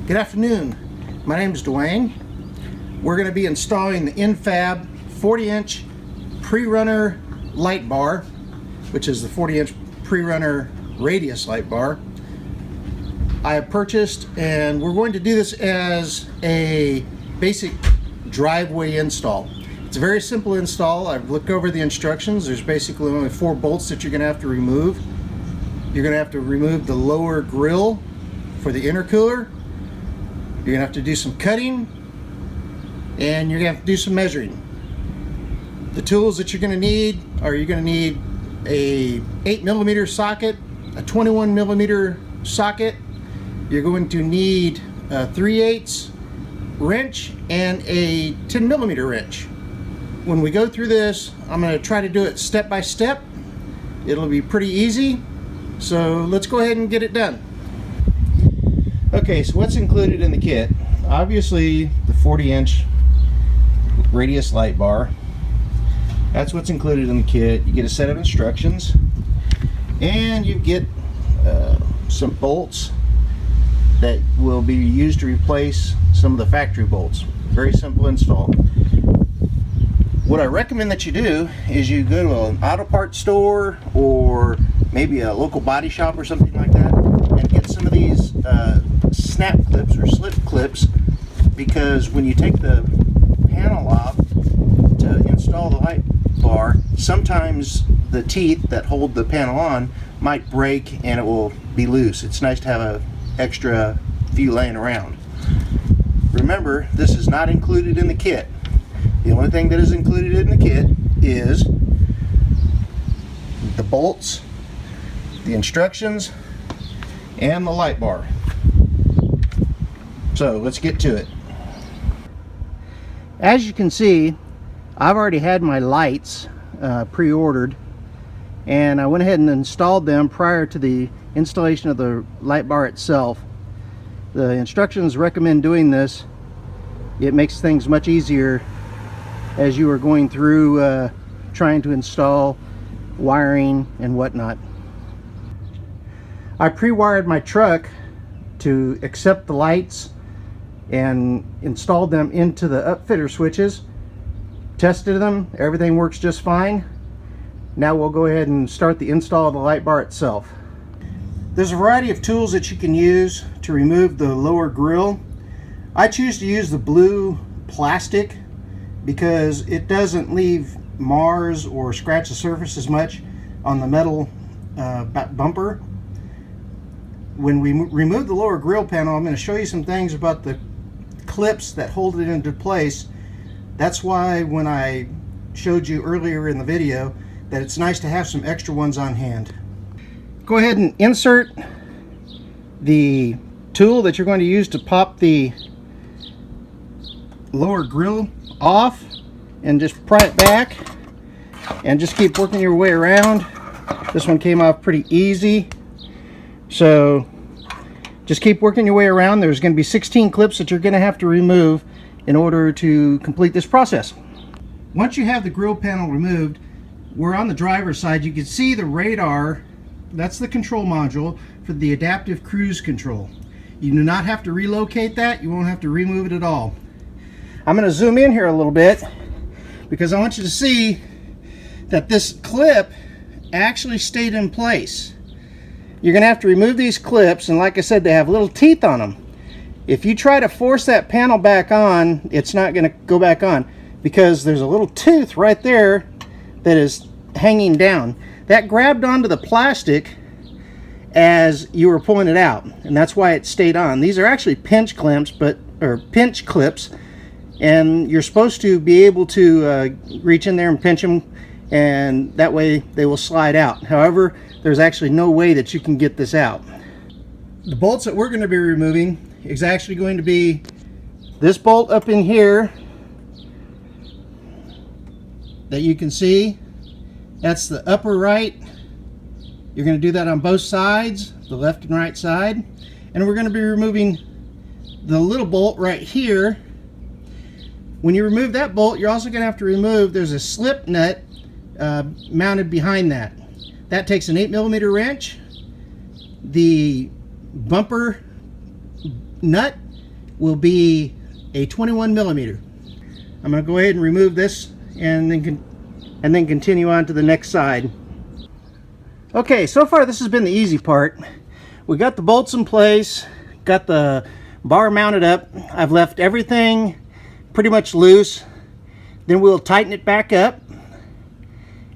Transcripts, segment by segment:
Good afternoon. My name is Duane. We're going to be installing the N-Fab 40-inch Prerunner light bar, which is the 40-inch Prerunner radius light bar. I have purchased, and we're going to do this as a basic driveway install. It's a very simple install. I've looked over the instructions. There's basically only 4 bolts that you're going to have to remove. You're going to have to remove the lower grill for the intercooler. You're going to have to do some cutting, and you're going to have to do some measuring. The tools that you're going to need are you're going to need a 8mm socket, a 21mm socket. You're going to need a 3/8 wrench and a 10mm wrench. When we go through this, I'm going to try to do it step by step. It'll be pretty easy, so let's go ahead and get it done. Okay, so what's included in the kit? Obviously the 40-inch radius light bar. That's what's included in the kit. You get a set of instructions, and you get some bolts that will be used to replace some of the factory bolts. Very simple install. What I recommend that you do is you go to an auto parts store or maybe a local body shop or something like that and get some of these snap clips or slip clips, because when you take the panel off to install the light bar, sometimes the teeth that hold the panel on might break and it will be loose. It's nice to have an extra few laying around. Remember, this is not included in the kit. The only thing that is included in the kit is the bolts, the instructions, and the light bar. So let's get to it. As you can see, I've already had my lights pre-ordered, and I went ahead and installed them prior to the installation of the light bar itself. The instructions recommend doing this. It makes things much easier as you are going through trying to install wiring and whatnot. I pre-wired my truck to accept the lights and installed them into the upfitter switches, tested them, everything works just fine. Now we'll go ahead and start the install of the light bar itself. There's a variety of tools that you can use to remove the lower grill. I choose to use the blue plastic because it doesn't leave mars or scratch the surface as much on the metal bumper. When we remove the lower grill panel, I'm going to show you some things about the clips that hold it into place. That's why when I showed you earlier in the video that it's nice to have some extra ones on hand. Go ahead and insert the tool that you're going to use to pop the lower grill off, and just pry it back and just keep working your way around. This one came off pretty easy, so just keep working your way around. There's going to be 16 clips that you're going to have to remove in order to complete this process. Once you have the grill panel removed, we're on the driver's side. You can see the radar. That's the control module for the adaptive cruise control. You do not have to relocate that. You won't have to remove it at all. I'm going to zoom in here a little bit because I want you to see that this clip actually stayed in place. You're going to have to remove these clips, and like I said, they have little teeth on them. If you try to force that panel back on, it's not going to go back on because there's a little tooth right there that is hanging down. That grabbed onto the plastic as you were pulling it out, and that's why it stayed on. These are actually pinch clips, and you're supposed to be able to reach in there and pinch them, and that way they will slide out. However, there's actually no way that you can get this out. The bolts that we're going to be removing is actually going to be this bolt up in here that you can see. That's the upper right. You're going to do that on both sides, the left and right side. And we're going to be removing the little bolt right here. When you remove that bolt, you're also going to have to remove, there's a slip nut mounted behind that. That takes an 8mm wrench, the bumper nut, will be a 21 millimeter. I'm going to go ahead and remove this and then continue on to the next side. Okay, so far this has been the easy part. We got the bolts in place, got the bar mounted up. I've left everything pretty much loose. Then we'll tighten it back up.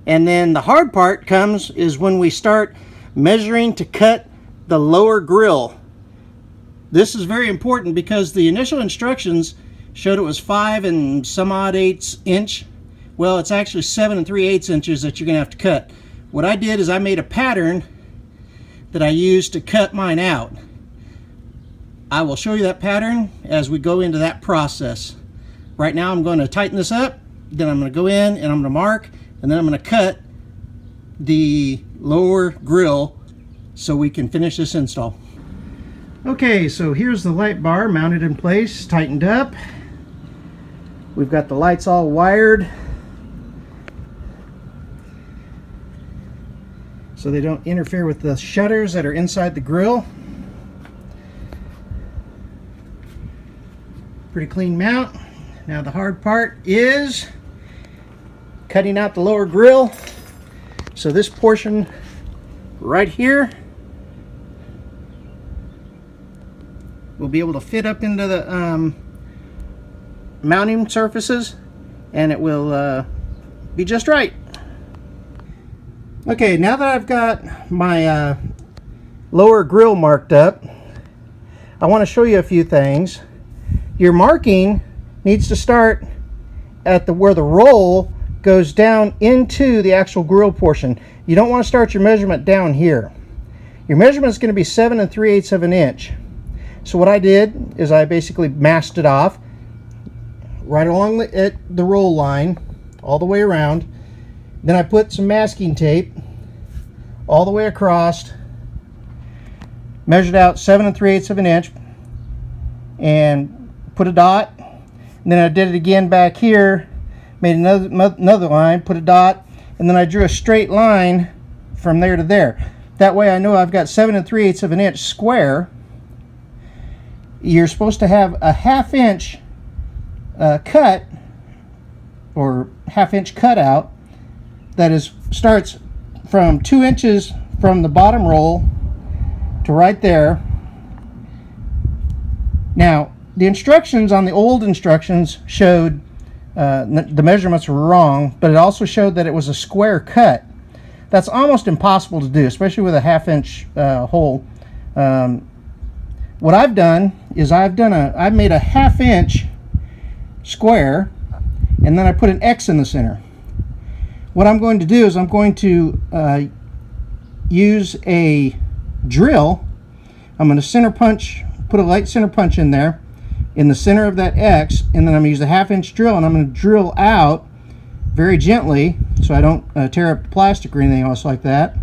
And then the hard part comes is when we start measuring to cut the lower grill. This is very important because the initial instructions showed it was 5 and some odd eighths inch. Well, it's actually 7 3/8 inches that you're gonna have to cut. What I did is I made a pattern that I used to cut mine out. I will show you that pattern as we go into that process. Right now I'm going to tighten this up, then I'm going to go in and I'm going to mark, and then I'm going to cut the lower grill so we can finish this install. Okay, so here's the light bar mounted in place, tightened up. We've got the lights all wired so they don't interfere with the shutters that are inside the grill. Pretty clean mount. Now the hard part is cutting out the lower grill. So this portion right here will be able to fit up into the mounting surfaces, and it will be just right. Okay, now that I've got my lower grill marked up, I want to show you a few things. Your marking needs to start at where the roll goes down into the actual grill portion. You don't want to start your measurement down here. Your measurement is going to be 7 3/8 of an inch. So what I did is I basically masked it off right along the roll line all the way around. Then I put some masking tape all the way across, measured out 7 3/8 of an inch, and put a dot. And then I did it again back here, made another line, put a dot, and then I drew a straight line from there to there. That way I know I've got 7 3/8 of an inch square. You're supposed to have a 1/2 inch cut, or 1/2 inch cutout, that starts from 2 inches from the bottom roll to right there. Now the instructions on the old instructions showed the measurements were wrong, but it also showed that it was a square cut. That's almost impossible to do, especially with a 1/2 inch hole. What I've done is I've made a 1/2 inch square, and then I put an X in the center. What I'm going to do is I'm going to use a drill. I'm going to center punch, put a light center punch in there in the center of that X, and then I'm going to use a 1/2 inch drill, and I'm going to drill out very gently so I don't tear up the plastic or anything else like that.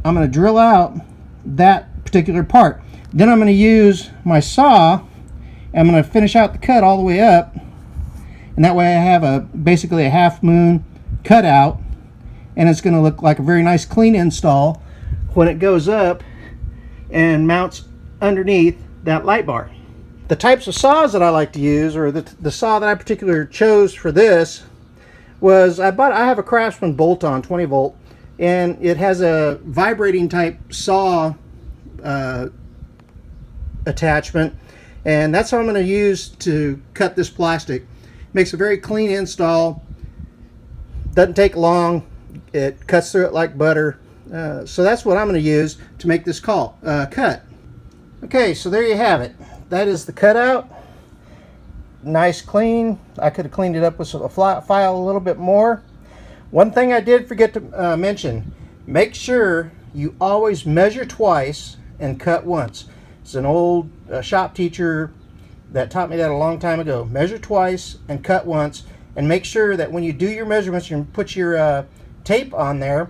I'm going to drill out that particular part. Then I'm going to use my saw, and I'm going to finish out the cut all the way up, and that way I have basically a half moon cutout, and it's going to look like a very nice clean install when it goes up and mounts underneath that light bar. The types of saws that I like to use, or the saw that I particularly chose for this, was I have a Craftsman bolt-on 20 volt, and it has a vibrating type saw attachment, and that's what I'm going to use to cut this plastic. Makes a very clean install, doesn't take long, it cuts through it like butter. So that's what I'm going to use to make this cut. Okay, so there you have it. That is the cutout. Nice clean. I could have cleaned it up with a file a little bit more. One thing I did forget to mention, make sure you always measure twice and cut once. It's an old shop teacher that taught me that a long time ago. Measure twice and cut once, and make sure that when you do your measurements, you put your tape on there,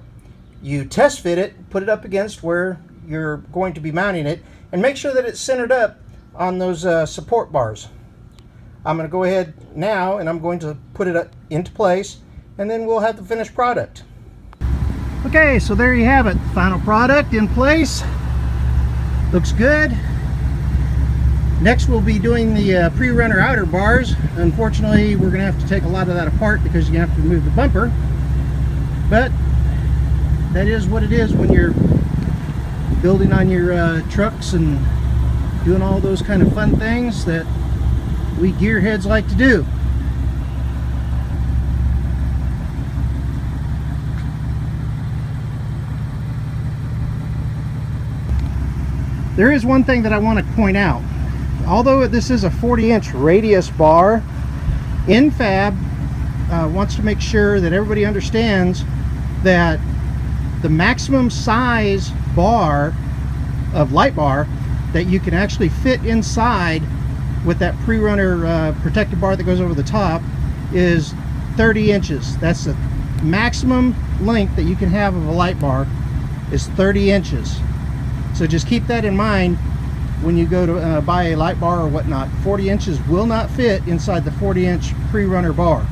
you test fit it, put it up against where you're going to be mounting it, and make sure that it's centered up on those support bars. I'm going to go ahead now and I'm going to put it into place, and then we'll have the finished product. Okay, so there you have it. Final product in place. Looks good. Next we'll be doing the Prerunner outer bars. Unfortunately, we're going to have to take a lot of that apart because you have to remove the bumper. But that is what it is when you're building on your trucks and doing all those kind of fun things that we gearheads like to do. There is one thing that I want to point out. Although this is a 40-inch radius bar, N-Fab wants to make sure that everybody understands that the maximum size bar of light bar that you can actually fit inside with that Prerunner protective bar that goes over the top is 30 inches. That's the maximum length that you can have of a light bar, is 30 inches. So just keep that in mind when you go to buy a light bar or whatnot. 40 inches will not fit inside the 40-inch Prerunner bar.